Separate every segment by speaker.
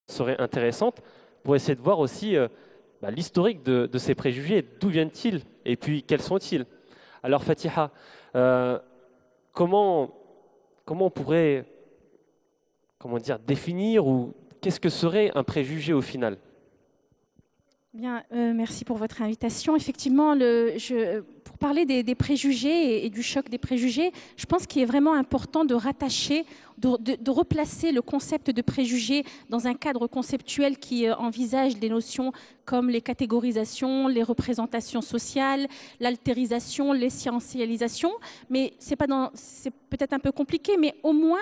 Speaker 1: serait intéressante pour essayer de voir aussi l'historique de ces préjugés, d'où viennent-ils et puis quels sont-ils. Alors Fatiha, euh, comment, comment on pourrait définir ou qu'est-ce que serait un préjugé au final?
Speaker 2: Bien, merci pour votre invitation. Effectivement, pour parler des préjugés et du choc des préjugés, je pense qu'il est vraiment important de rattacher, de replacer le concept de préjugé dans un cadre conceptuel qui envisage des notions comme les catégorisations, les représentations sociales, l'altérisation, l'essentialisation. Mais c'est peut-être un peu compliqué, mais au moins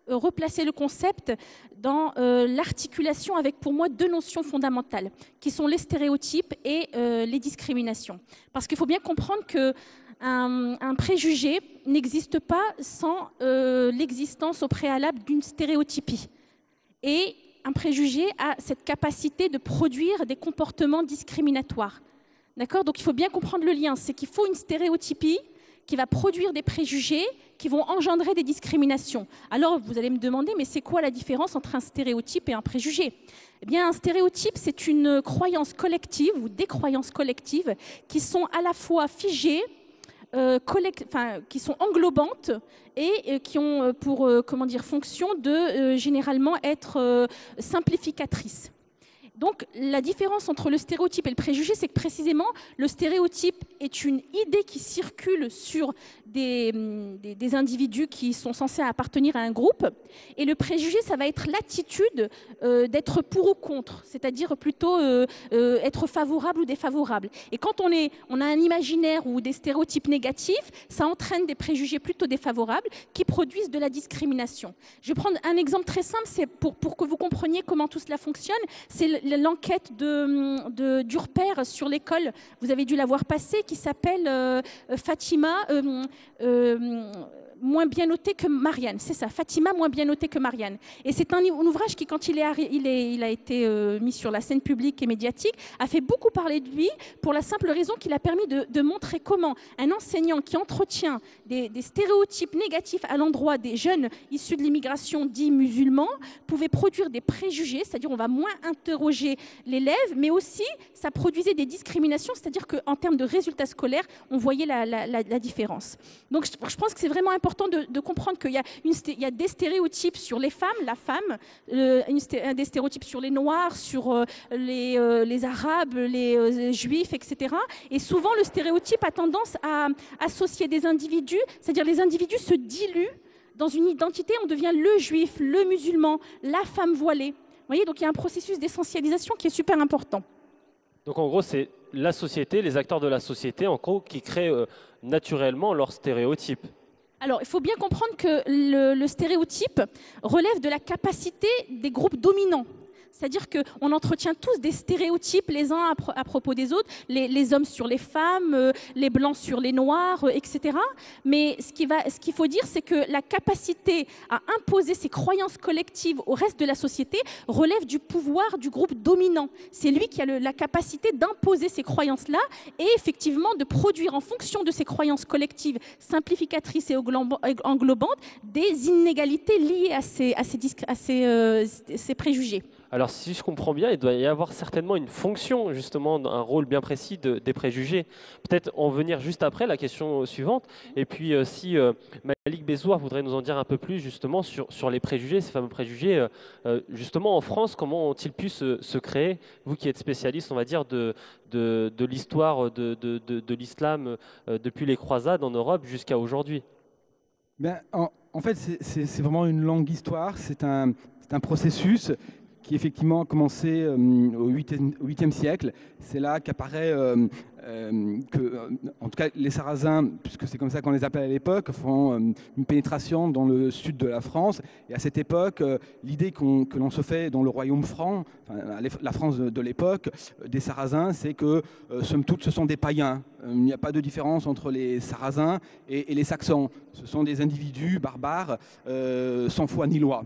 Speaker 2: replacer le concept dans l'articulation avec, pour moi, deux notions fondamentales, qui sont les stéréotypes et les discriminations. Parce qu'il faut bien comprendre que un préjugé n'existe pas sans l'existence au préalable d'une stéréotypie. Et un préjugé a cette capacité de produire des comportements discriminatoires. D'accord ? Donc il faut bien comprendre le lien. C'est qu'il faut une stéréotypie qui va produire des préjugés qui vont engendrer des discriminations. Alors, vous allez me demander, mais c'est quoi la différence entre un stéréotype et un préjugé ? Eh bien, un stéréotype, c'est une croyance collective ou des croyances collectives qui sont à la fois figées, qui sont englobantes et qui ont pour fonction de généralement être simplificatrices. Donc, la différence entre le stéréotype et le préjugé, c'est que précisément, le stéréotype est une idée qui circule sur des individus qui sont censés appartenir à un groupe. Et le préjugé, ça va être l'attitude d'être pour ou contre, c'est-à-dire plutôt être favorable ou défavorable. Et quand on a un imaginaire ou des stéréotypes négatifs, ça entraîne des préjugés plutôt défavorables qui produisent de la discrimination. Je vais prendre un exemple très simple, c'est pour que vous compreniez comment tout cela fonctionne. C'est l'enquête d'Urper sur l'école, vous avez dû la voir passer, qui s'appelle Fatima, moins bien notée que Marianne. C'est ça, Fatima, moins bien notée que Marianne. Et c'est un ouvrage qui, quand il a été mis sur la scène publique et médiatique, a fait beaucoup parler de lui pour la simple raison qu'il a permis de montrer comment un enseignant qui entretient des stéréotypes négatifs à l'endroit des jeunes issus de l'immigration dits musulmans pouvait produire des préjugés, c'est-à-dire on va moins interroger l'élève, mais aussi ça produisait des discriminations, c'est-à-dire qu'en termes de résultats scolaires, on voyait la différence. Donc je pense que c'est vraiment important de comprendre qu'il y a des stéréotypes sur les femmes, la femme, des stéréotypes sur les Noirs, sur les Arabes, les Juifs, etc. Et souvent, le stéréotype a tendance à associer des individus, c'est-à-dire les individus se diluent dans une identité, on devient le juif, le musulman, la femme voilée. Vous voyez, donc il y a un processus d'essentialisation qui est super important.
Speaker 1: Donc en gros, c'est la société, les acteurs de la société, en gros, qui créent naturellement leurs stéréotypes.
Speaker 2: Alors, il faut bien comprendre que le stéréotype relève de la capacité des groupes dominants. C'est-à-dire qu'on entretient tous des stéréotypes les uns à propos des autres, les hommes sur les femmes, les blancs sur les noirs, etc. Mais ce qu'il faut dire, c'est que la capacité à imposer ces croyances collectives au reste de la société relève du pouvoir du groupe dominant. C'est lui qui a la capacité d'imposer ces croyances-là et effectivement de produire en fonction de ces croyances collectives simplificatrices et englobantes des inégalités liées à ces préjugés.
Speaker 1: Alors si je comprends bien, il doit y avoir certainement une fonction, justement, un rôle bien précis des préjugés. Peut-être en venir juste après la question suivante. Et puis si Malik Bezouar voudrait nous en dire un peu plus justement sur les préjugés, ces fameux préjugés, justement en France, comment ont-ils pu se créer? Vous qui êtes spécialiste, on va dire, de l'histoire de l'islam depuis les croisades en Europe jusqu'à aujourd'hui.
Speaker 3: Ben, en fait, c'est vraiment une longue histoire. C'est un processus qui effectivement a commencé au 8e siècle. C'est là qu'apparaît en tout cas, les Sarrasins, puisque c'est comme ça qu'on les appelle à l'époque, font une pénétration dans le sud de la France. Et à cette époque, l'idée que l'on se fait dans le royaume franc, enfin, la France de l'époque, des Sarrasins, c'est que, somme toute, ce sont des païens. Il n'y a pas de différence entre les Sarrasins et les Saxons. Ce sont des individus barbares, sans foi ni loi.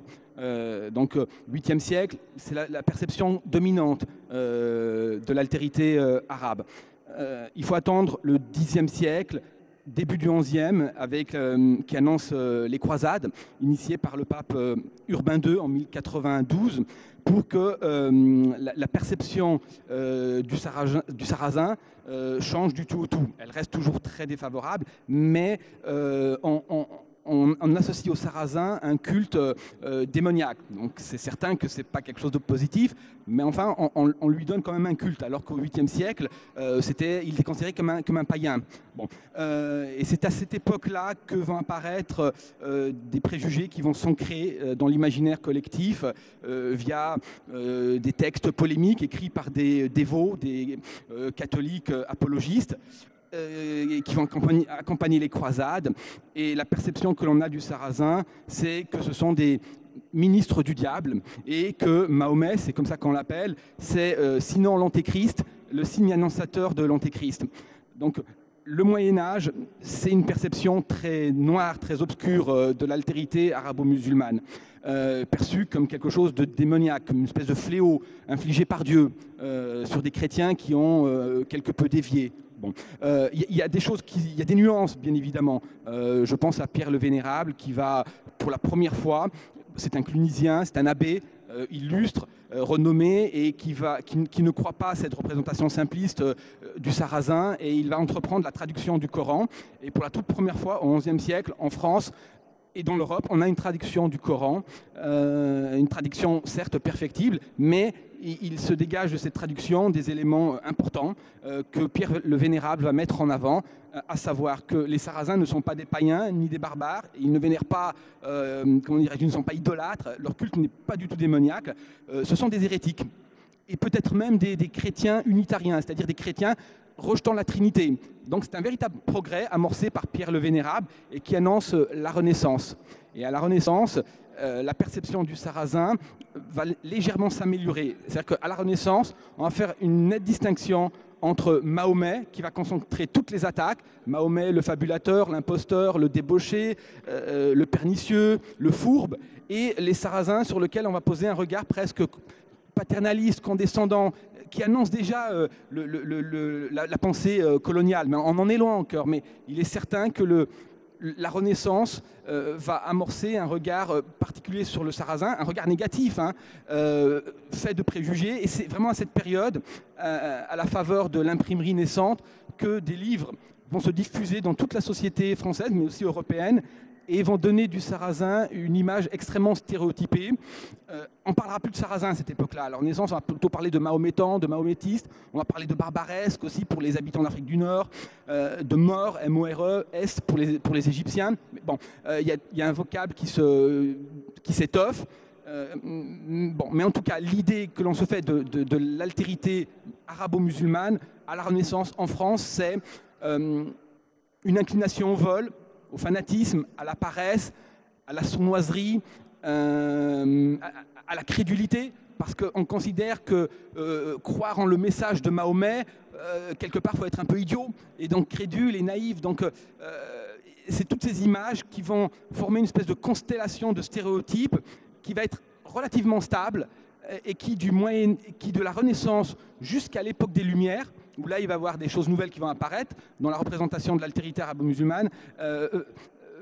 Speaker 3: Donc, 8e siècle, c'est la perception dominante de l'altérité arabe. Il faut attendre le 10e siècle début du XIe, qui annonce les croisades, initiées par le pape Urbain II en 1092, pour que la perception du sarrasin change du tout au tout. Elle reste toujours très défavorable, mais on associe au sarrasin un culte démoniaque. Donc c'est certain que ce n'est pas quelque chose de positif, mais enfin on lui donne quand même un culte, alors qu'au 8e siècle, il était considéré comme un païen. Bon. Et c'est à cette époque-là que vont apparaître des préjugés qui vont s'ancrer dans l'imaginaire collectif via des textes polémiques écrits par des dévots, des catholiques apologistes, qui vont accompagner les croisades. Et la perception que l'on a du sarrasin, c'est que ce sont des ministres du diable et que Mahomet, c'est comme ça qu'on l'appelle, c'est sinon l'antéchrist, le signe annonciateur de l'antéchrist. Donc le Moyen-Âge, c'est une perception très noire, très obscure de l'altérité arabo-musulmane, perçue comme quelque chose de démoniaque, comme une espèce de fléau infligé par Dieu sur des chrétiens qui ont quelque peu dévié. Bon, y a des choses, il y a des nuances, bien évidemment. Je pense à Pierre le Vénérable, qui va, pour la première fois, c'est un clunisien, c'est un abbé illustre, renommé, et qui ne croit pas à cette représentation simpliste du sarrasin, et il va entreprendre la traduction du Coran. Et pour la toute première fois, au XIe siècle, en France et dans l'Europe, on a une traduction du Coran, une traduction certes perfectible, mais il se dégage de cette traduction des éléments importants que Pierre le Vénérable va mettre en avant, à savoir que les Sarrasins ne sont pas des païens ni des barbares, ils ne vénèrent pas, ils ne sont pas idolâtres, leur culte n'est pas du tout démoniaque, ce sont des hérétiques, et peut-être même des chrétiens unitariens, c'est-à-dire des chrétiens rejetant la Trinité. Donc c'est un véritable progrès amorcé par Pierre le Vénérable et qui annonce la Renaissance. Et à la Renaissance, la perception du sarrasin va légèrement s'améliorer. C'est-à-dire qu'à la Renaissance, on va faire une nette distinction entre Mahomet, qui va concentrer toutes les attaques, Mahomet le fabulateur, l'imposteur, le débauché, le pernicieux, le fourbe, et les Sarrasins sur lesquels on va poser un regard presque paternaliste, condescendant, qui annonce déjà la pensée coloniale. Mais on en est loin encore, mais il est certain que la Renaissance va amorcer un regard particulier sur le sarrasin, un regard négatif, fait de préjugés. Et c'est vraiment à cette période, à la faveur de l'imprimerie naissante, que des livres vont se diffuser dans toute la société française, mais aussi européenne, et vont donner du sarrasin une image extrêmement stéréotypée. On ne parlera plus de sarrasin à cette époque-là. À la Renaissance, on va plutôt parler de mahométans, de mahométistes. On va parler de barbaresque aussi pour les habitants d'Afrique du Nord, de Maure, M-O-R-E-S pour les Égyptiens. Mais bon, il y a un vocable qui s'étoffe. Mais en tout cas, l'idée que l'on se fait de l'altérité arabo-musulmane à la Renaissance en France, c'est une inclination au vol, au fanatisme, à la paresse, à la sournoiserie, à la crédulité, parce qu'on considère que croire en le message de Mahomet, quelque part, il faut être un peu idiot, et donc crédule et naïf. Donc, c'est toutes ces images qui vont former une espèce de constellation de stéréotypes qui va être relativement stable et qui, de la Renaissance jusqu'à l'époque des Lumières, où là il va y avoir des choses nouvelles qui vont apparaître dans la représentation de l'altérité arabo-musulmane,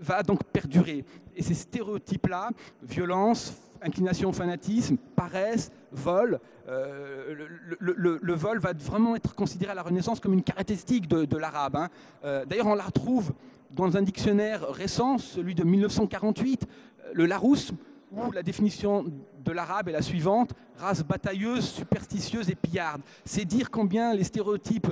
Speaker 3: va donc perdurer. Et ces stéréotypes-là, violence, inclination au fanatisme, paresse, vol, le vol va vraiment être considéré à la Renaissance comme une caractéristique de l'arabe. D'ailleurs, on la retrouve dans un dictionnaire récent, celui de 1948, le Larousse, où la définition de l'arabe est la suivante: race batailleuse, superstitieuse et pillarde. C'est dire combien les stéréotypes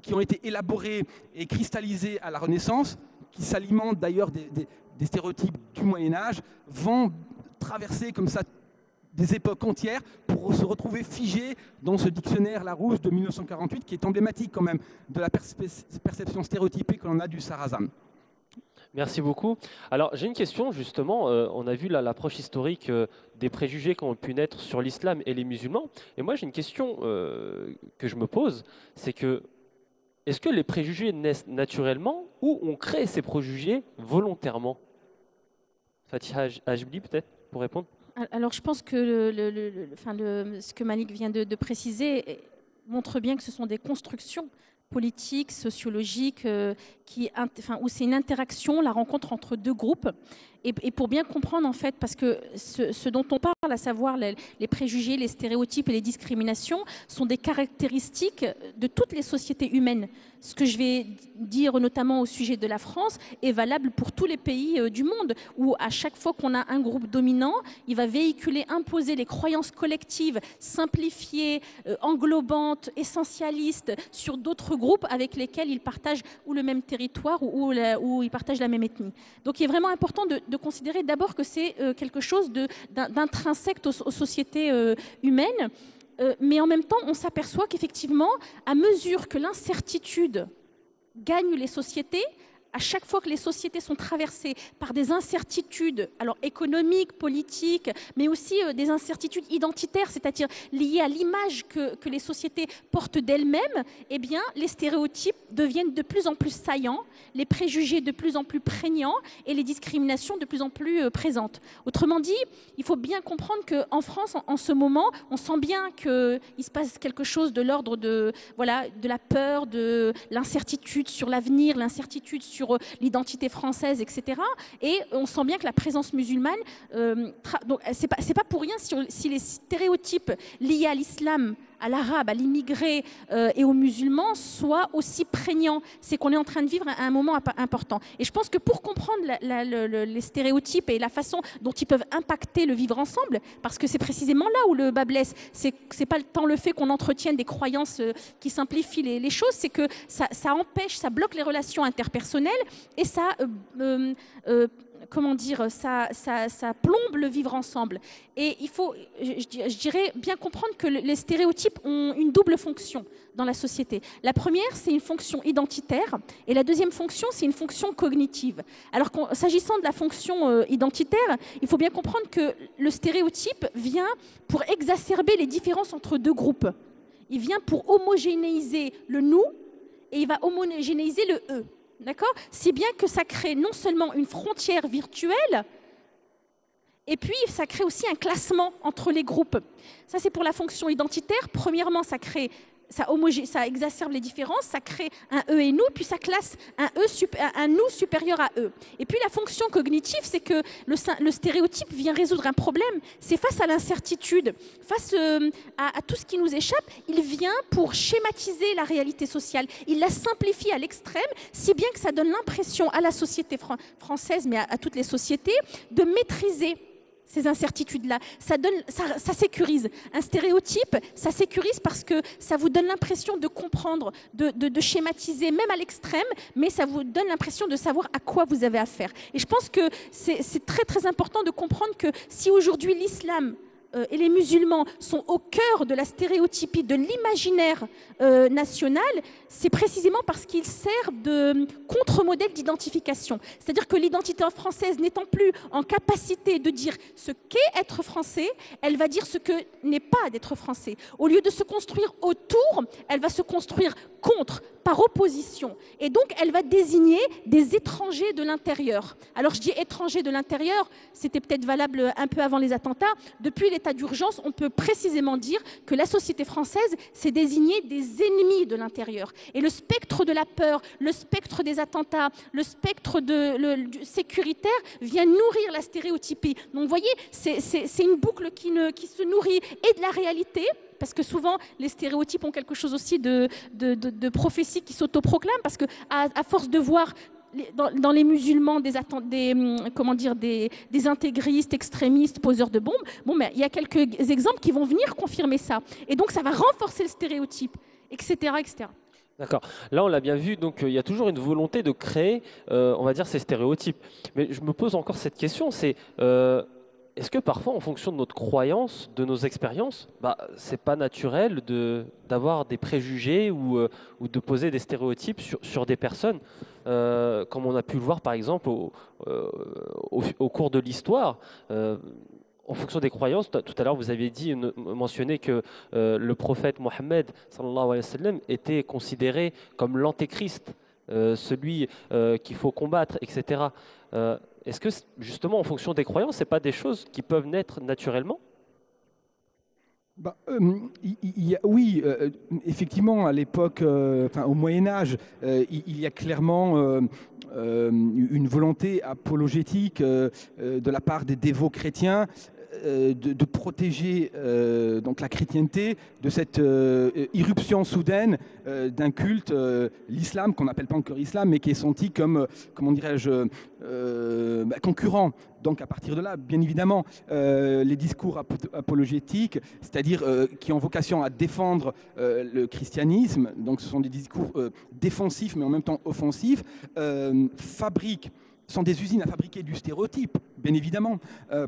Speaker 3: qui ont été élaborés et cristallisés à la Renaissance, qui s'alimentent d'ailleurs des stéréotypes du Moyen-Âge, vont traverser comme ça des époques entières pour se retrouver figés dans ce dictionnaire Larousse de 1948, qui est emblématique quand même de la perception stéréotypée que l'on a du sarrasin.
Speaker 1: Merci beaucoup. Alors, j'ai une question, justement. On a vu l'approche historique des préjugés qui ont pu naître sur l'islam et les musulmans. Et moi, j'ai une question que je me pose, c'est que est-ce que les préjugés naissent naturellement ou on crée ces préjugés volontairement? Fatiha Ajbli, peut-être, pour répondre.
Speaker 2: Alors, je pense que ce que Malik vient de préciser montre bien que ce sont des constructions politique, sociologique, où c'est une interaction, la rencontre entre deux groupes. Et pour bien comprendre, en fait, parce que ce dont on parle, à savoir les préjugés, les stéréotypes et les discriminations, sont des caractéristiques de toutes les sociétés humaines. Ce que je vais dire, notamment au sujet de la France, est valable pour tous les pays du monde, où à chaque fois qu'on a un groupe dominant, il va véhiculer, imposer les croyances collectives, simplifiées, englobantes, essentialistes, sur d'autres groupes avec lesquels il partage ou le même territoire ou il partage la même ethnie. Donc il est vraiment important de considérer d'abord que c'est quelque chose d'intrinsèque aux sociétés humaines, mais en même temps on s'aperçoit qu'effectivement, à mesure que l'incertitude gagne les sociétés, à chaque fois que les sociétés sont traversées par des incertitudes, alors économiques, politiques, mais aussi des incertitudes identitaires, c'est-à-dire liées à l'image que les sociétés portent d'elles-mêmes, eh bien, les stéréotypes deviennent de plus en plus saillants, les préjugés de plus en plus prégnants et les discriminations de plus en plus présentes. Autrement dit, il faut bien comprendre qu'en France, en ce moment, on sent bien qu'il se passe quelque chose de l'ordre de la peur, de l'incertitude sur l'avenir, l'incertitude sur l'identité française, etc. Et on sent bien que la présence musulmane, donc c'est pas pour rien si les stéréotypes liés à l'islam, à l'arabe, à l'immigré et aux musulmans soient aussi prégnants. C'est qu'on est en train de vivre un moment important. Et je pense que pour comprendre les stéréotypes et la façon dont ils peuvent impacter le vivre ensemble, parce que c'est précisément là où le bas blesse, c'est pas tant le fait qu'on entretienne des croyances qui simplifient les choses, c'est que ça empêche, ça bloque les relations interpersonnelles et ça ça plombe le vivre ensemble. Et il faut, je dirais, bien comprendre que les stéréotypes ont une double fonction dans la société. La première, c'est une fonction identitaire, et la deuxième fonction, c'est une fonction cognitive. Alors, s'agissant de la fonction identitaire, il faut bien comprendre que le stéréotype vient pour exacerber les différences entre deux groupes. Il vient pour homogénéiser le nous, et il va homogénéiser le eux. D'accord ? Si bien que ça crée non seulement une frontière virtuelle, et puis ça crée aussi un classement entre les groupes. Ça, c'est pour la fonction identitaire. Premièrement, ça exacerbe les différences, ça crée un eux et nous, puis ça classe un nous supérieur à eux. Et puis la fonction cognitive, c'est que le stéréotype vient résoudre un problème. C'est face à l'incertitude, face à tout ce qui nous échappe, il vient pour schématiser la réalité sociale. Il la simplifie à l'extrême, si bien que ça donne l'impression à la société française, mais à toutes les sociétés, de maîtriser ces incertitudes-là. Ça sécurise. Un stéréotype, ça sécurise parce que ça vous donne l'impression de comprendre, de schématiser, même à l'extrême, mais ça vous donne l'impression de savoir à quoi vous avez affaire. Et je pense que c'est très, très important de comprendre que si aujourd'hui l'islam et les musulmans sont au cœur de la stéréotypie, de l'imaginaire national, c'est précisément parce qu'ils servent de contre-modèle d'identification. C'est-à-dire que l'identité française n'étant plus en capacité de dire ce qu'est être français, elle va dire ce que n'est pas d'être français. Au lieu de se construire autour, elle va se construire contre, par opposition. Et donc, elle va désigner des étrangers de l'intérieur. Alors, je dis étrangers de l'intérieur, c'était peut-être valable un peu avant les attentats. Depuis l'état d'urgence, on peut précisément dire que la société française s'est désignée des ennemis de l'intérieur. Et le spectre de la peur, le spectre des attentats, le spectre du sécuritaire vient nourrir la stéréotypie. Donc, vous voyez, c'est une boucle qui se nourrit et de la réalité, parce que souvent, les stéréotypes ont quelque chose aussi de prophétie qui s'autoproclame, parce qu'à force de voir dans les musulmans des intégristes, extrémistes, poseurs de bombes, mais il y a quelques exemples qui vont venir confirmer ça. Et donc, ça va renforcer le stéréotype, etc. etc.
Speaker 1: D'accord. Là, on l'a bien vu, donc il y a toujours une volonté de créer, on va dire, ces stéréotypes. Mais je me pose encore cette question, c'est... est-ce que parfois, en fonction de notre croyance, de nos expériences, c'est pas naturel d'avoir des préjugés ou de poser des stéréotypes sur des personnes, comme on a pu le voir par exemple au cours de l'histoire. En fonction des croyances, tout à l'heure vous aviez mentionné que le prophète Mohammed sallallahu alayhi wa sallam était considéré comme l'antéchrist, celui qu'il faut combattre, etc. Est-ce que justement en fonction des croyances, ce n'est pas des choses qui peuvent naître naturellement ?
Speaker 3: Oui, effectivement, à l'époque, au Moyen-Âge, il y a clairement une volonté apologétique de la part des dévots chrétiens de protéger donc la chrétienté de cette irruption soudaine d'un culte, l'islam, qu'on n'appelle pas encore islam, mais qui est senti comme, comment dirais-je, concurrent. Donc à partir de là, bien évidemment, les discours apologétiques, c'est-à-dire qui ont vocation à défendre le christianisme, donc ce sont des discours défensifs mais en même temps offensifs, sont des usines à fabriquer du stéréotype, bien évidemment,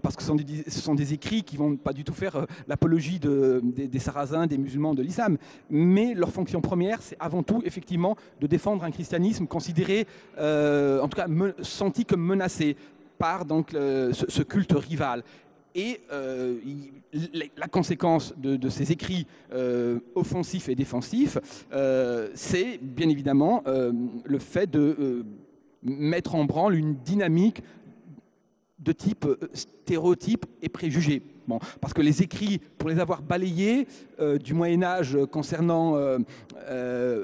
Speaker 3: parce que ce sont des écrits qui ne vont pas du tout faire l'apologie des Sarrasins, des musulmans, de l'islam. Mais leur fonction première, c'est avant tout, effectivement, de défendre un christianisme considéré, en tout cas, senti comme menacé par donc, ce culte rival. Et la conséquence de ces écrits offensifs et défensifs, c'est bien évidemment le fait de mettre en branle une dynamique de type stéréotype et préjugé. Bon, parce que les écrits, pour les avoir balayés du Moyen-Âge concernant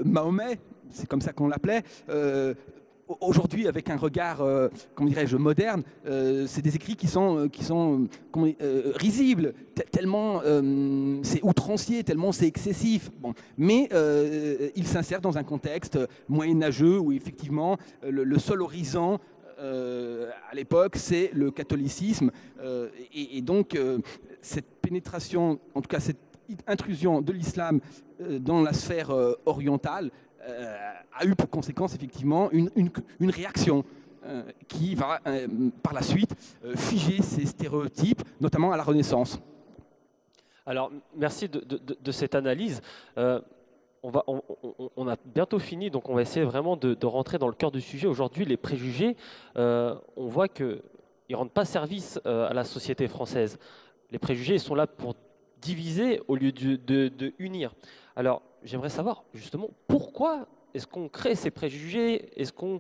Speaker 3: Mahomet, c'est comme ça qu'on l'appelait, aujourd'hui, avec un regard, comment dirais-je, moderne, c'est des écrits qui sont risibles, tellement c'est outrancier, tellement c'est excessif. Bon. Mais il s'insère dans un contexte moyenâgeux où, effectivement, le seul horizon, à l'époque, c'est le catholicisme. Et donc, cette pénétration, en tout cas, cette intrusion de l'islam dans la sphère orientale, a eu pour conséquence effectivement une réaction qui va par la suite figer ces stéréotypes, notamment à la Renaissance.
Speaker 1: Alors, merci de cette analyse. On a bientôt fini, donc on va essayer vraiment de rentrer dans le cœur du sujet. Aujourd'hui, les préjugés, on voit qu'ils ne rendent pas service à la société française. Les préjugés sont là pour diviser au lieu de unir. Alors, j'aimerais savoir justement pourquoi est-ce qu'on crée ces préjugés, est-ce qu'on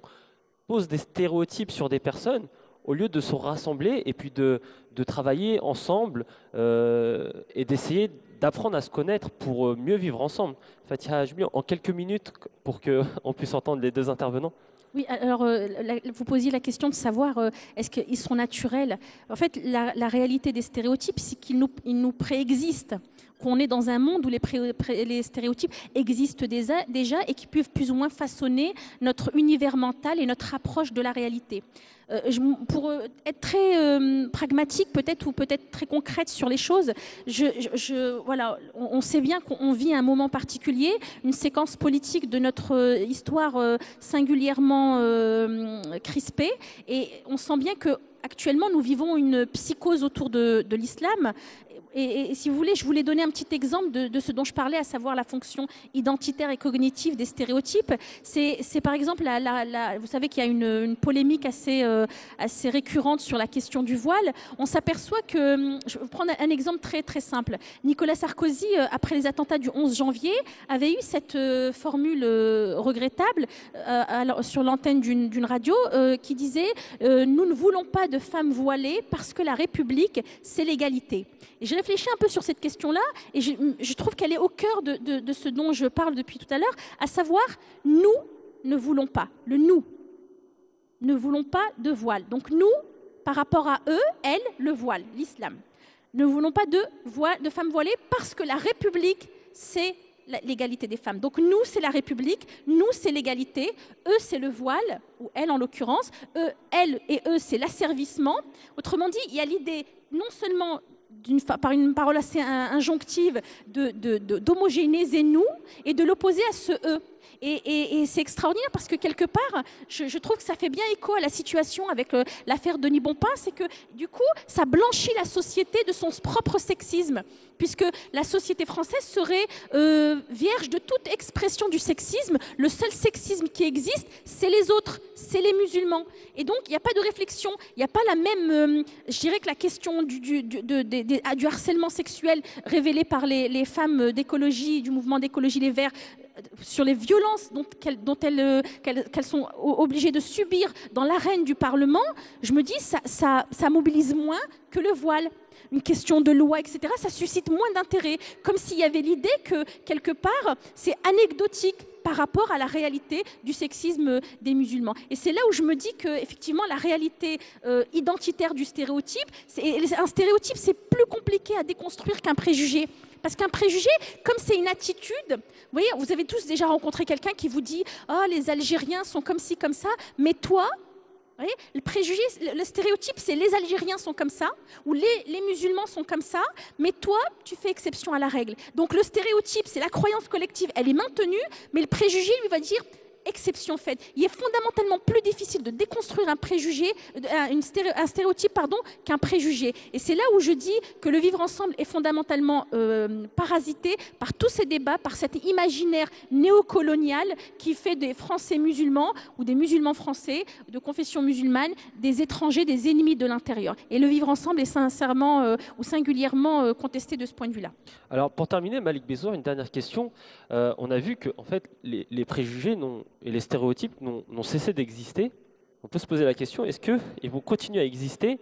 Speaker 1: pose des stéréotypes sur des personnes au lieu de se rassembler et puis de travailler ensemble et d'essayer d'apprendre à se connaître pour mieux vivre ensemble. Fatiha Ajmi, en quelques minutes pour qu'on puisse entendre les deux intervenants.
Speaker 2: Oui, alors vous posiez la question de savoir est-ce qu'ils sont naturels. En fait, la réalité des stéréotypes, c'est qu'ils nous préexistent, qu'on est dans un monde où les stéréotypes existent déjà et qui peuvent plus ou moins façonner notre univers mental et notre approche de la réalité. Pour être très pragmatique peut-être ou peut-être très concrète sur les choses, voilà, on sait bien qu'on vit un moment particulier, une séquence politique de notre histoire singulièrement crispée, et on sent bien que actuellement nous vivons une psychose autour de l'islam. Et si vous voulez, je voulais donner un petit exemple de ce dont je parlais, à savoir la fonction identitaire et cognitive des stéréotypes. C'est par exemple, vous savez qu'il y a une polémique assez récurrente sur la question du voile. On s'aperçoit que, je vais prendre un exemple très, très simple. Nicolas Sarkozy, après les attentats du 11 janvier, avait eu cette formule regrettable sur l'antenne d'une radio qui disait « Nous ne voulons pas de femmes voilées parce que la République, c'est l'égalité ». Et j'ai réfléchi un peu sur cette question-là et je trouve qu'elle est au cœur de ce dont je parle depuis tout à l'heure, à savoir, nous ne voulons pas, le nous, ne voulons pas de voile. Donc nous, par rapport à eux, elles, le voile, l'islam. Ne voulons pas de femmes voilées parce que la République, c'est l'égalité des femmes. Donc nous, c'est la République, nous, c'est l'égalité, eux, c'est le voile, ou elle en l'occurrence, elles et eux, c'est l'asservissement. Autrement dit, il y a l'idée non seulement par une parole assez injonctive d'homogénéiser nous et de l'opposer à ce eux. Et c'est extraordinaire parce que quelque part, je trouve que ça fait bien écho à la situation avec l'affaire Denis Bompin, c'est que du coup, ça blanchit la société de son propre sexisme, puisque la société française serait vierge de toute expression du sexisme. Le seul sexisme qui existe, c'est les autres, c'est les musulmans. Et donc, il n'y a pas de réflexion, il n'y a pas la même... je dirais que la question des du harcèlement sexuel révélé par les femmes d'écologie, du mouvement d'écologie Les Verts, sur les violences qu'elles sont obligées de subir dans l'arène du Parlement, je me dis ça mobilise moins que le voile. Une question de loi, etc., ça suscite moins d'intérêt, comme s'il y avait l'idée que, quelque part, c'est anecdotique par rapport à la réalité du sexisme des musulmans. Et c'est là où je me dis qu'effectivement, la réalité identitaire du stéréotype, un stéréotype, c'est plus compliqué à déconstruire qu'un préjugé. Parce qu'un préjugé, comme c'est une attitude, vous voyez, vous avez tous déjà rencontré quelqu'un qui vous dit « Oh, les Algériens sont comme ci, comme ça, mais toi… » Le préjugé, le stéréotype, c'est les Algériens sont comme ça, ou les musulmans sont comme ça, mais toi, tu fais exception à la règle. Donc le stéréotype, c'est la croyance collective, elle est maintenue, mais le préjugé lui va dire exception faite. Il est fondamentalement plus difficile de déconstruire un préjugé, un stéréotype, qu'un préjugé. Et c'est là où je dis que le vivre ensemble est fondamentalement parasité par tous ces débats, par cet imaginaire néocolonial qui fait des Français musulmans ou des musulmans français de confession musulmane des étrangers, des ennemis de l'intérieur. Et le vivre ensemble est sincèrement ou singulièrement contesté de ce point de vue-là.
Speaker 1: Alors pour terminer, Malik Bezoar, une dernière question. On a vu que en fait, les préjugés et les stéréotypes n'ont cessé d'exister. On peut se poser la question, est-ce qu'ils vont continuer à exister?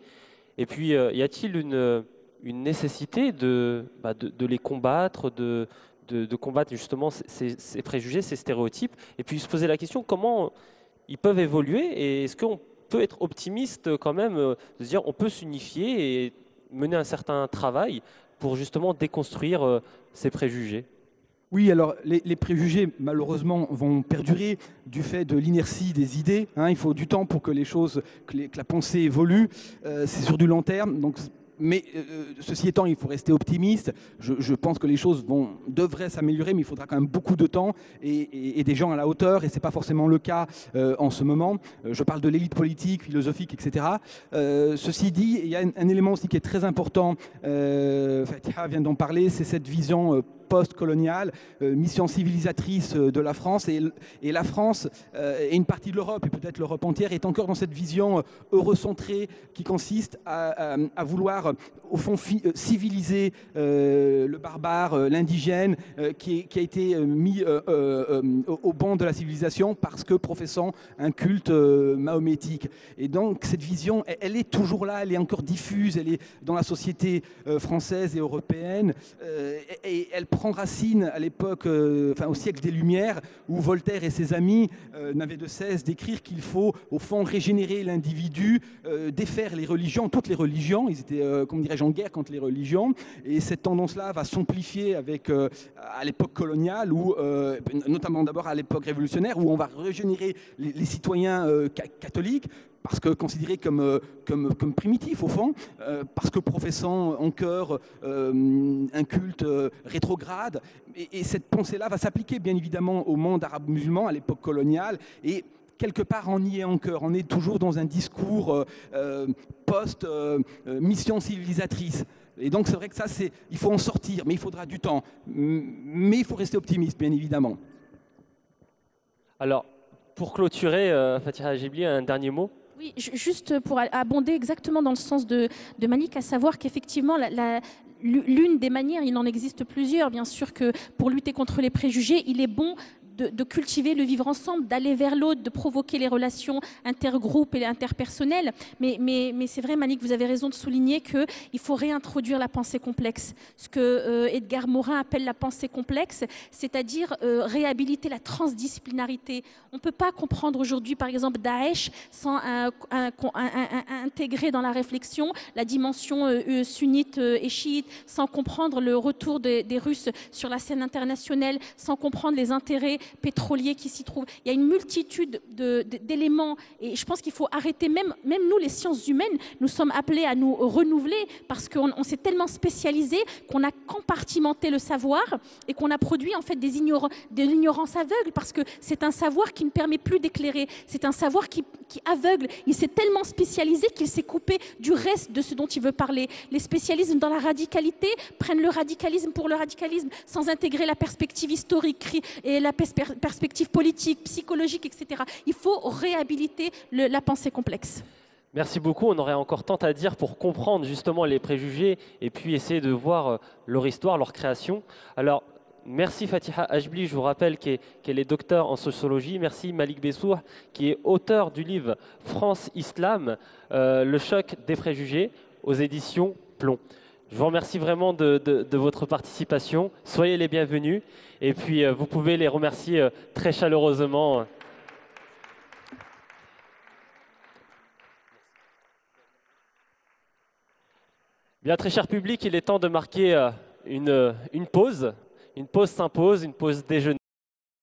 Speaker 1: Et puis, y a-t-il une nécessité de les combattre, de combattre justement ces préjugés, ces stéréotypes? Et puis se poser la question, comment ils peuvent évoluer? Et est-ce qu'on peut être optimiste quand même, de se dire on peut s'unifier et mener un certain travail pour justement déconstruire ces préjugés?
Speaker 3: Oui, alors les préjugés, malheureusement, vont perdurer du fait de l'inertie des idées. Il faut du temps pour que que la pensée évolue. C'est sur du long terme. Mais ceci étant, il faut rester optimiste. Je pense que les choses devraient s'améliorer, mais il faudra quand même beaucoup de temps et des gens à la hauteur. Et ce n'est pas forcément le cas en ce moment. Je parle de l'élite politique, philosophique, etc. Ceci dit, il y a un élément aussi qui est très important. Fatiha vient d'en parler, c'est cette vision post-coloniale, mission civilisatrice de la France. Et la France et une partie de l'Europe, et peut-être l'Europe entière, est encore dans cette vision eurocentrée qui consiste à vouloir, au fond, civiliser le barbare, l'indigène, qui a été mis au banc de la civilisation parce que professant un culte mahométique. Et donc, cette vision, elle est toujours là, elle est encore diffuse, elle est dans la société française et européenne, et elle prend racine à l'époque, au siècle des Lumières, où Voltaire et ses amis n'avaient de cesse d'écrire qu'il faut, au fond, régénérer l'individu, défaire les religions, toutes les religions. Ils étaient, comment dirais-je, en guerre contre les religions. Et cette tendance-là va s'amplifier à l'époque coloniale, notamment d'abord à l'époque révolutionnaire, où on va régénérer les citoyens catholiques, parce que considérés comme primitifs au fond, parce que professant en cœur un culte rétrograde. Et cette pensée-là va s'appliquer bien évidemment au monde arabe musulman à l'époque coloniale. Et quelque part, on y est encore. On est toujours dans un discours post-mission civilisatrice. Et donc c'est vrai que ça, il faut en sortir, mais il faudra du temps. Mais il faut rester optimiste, bien évidemment.
Speaker 1: Alors, pour clôturer, Fatiha Ajibli, un dernier mot?
Speaker 2: Oui, juste pour abonder exactement dans le sens de Malik, à savoir qu'effectivement, l'une des manières, il en existe plusieurs, bien sûr, que pour lutter contre les préjugés, il est bon de cultiver le vivre ensemble, d'aller vers l'autre, de provoquer les relations intergroupes et interpersonnelles. Mais c'est vrai, Malik, vous avez raison de souligner qu'il faut réintroduire la pensée complexe. Ce que Edgar Morin appelle la pensée complexe, c'est-à-dire réhabiliter la transdisciplinarité. On ne peut pas comprendre aujourd'hui, par exemple, Daesh sans intégrer dans la réflexion la dimension sunnite et chiite, sans comprendre le retour des Russes sur la scène internationale, sans comprendre les intérêts pétroliers qui s'y trouvent. Il y a une multitude d'éléments et je pense qu'il faut arrêter, même nous les sciences humaines, nous sommes appelés à nous renouveler parce qu'on s'est tellement spécialisé qu'on a compartimenté le savoir et qu'on a produit en fait de l'ignorance aveugle parce que c'est un savoir qui ne permet plus d'éclairer, c'est un savoir qui aveugle. Il s'est tellement spécialisé qu'il s'est coupé du reste de ce dont il veut parler. Les spécialistes dans la radicalité prennent le radicalisme pour le radicalisme sans intégrer la perspective historique et la perspective politique, psychologique, etc. Il faut réhabiliter la pensée complexe.
Speaker 1: Merci beaucoup. On aurait encore tant à dire pour comprendre justement les préjugés et puis essayer de voir leur histoire, leur création. Alors, merci Fatiha Ajbli, je vous rappelle qu'elle est docteur en sociologie. Merci Malik Bessour, qui est auteur du livre France Islam, le choc des préjugés aux éditions Plomb. Je vous remercie vraiment de votre participation. Soyez les bienvenus et puis vous pouvez les remercier très chaleureusement. Bien, très cher public, il est temps de marquer une pause. Une pause s'impose, une pause déjeuner.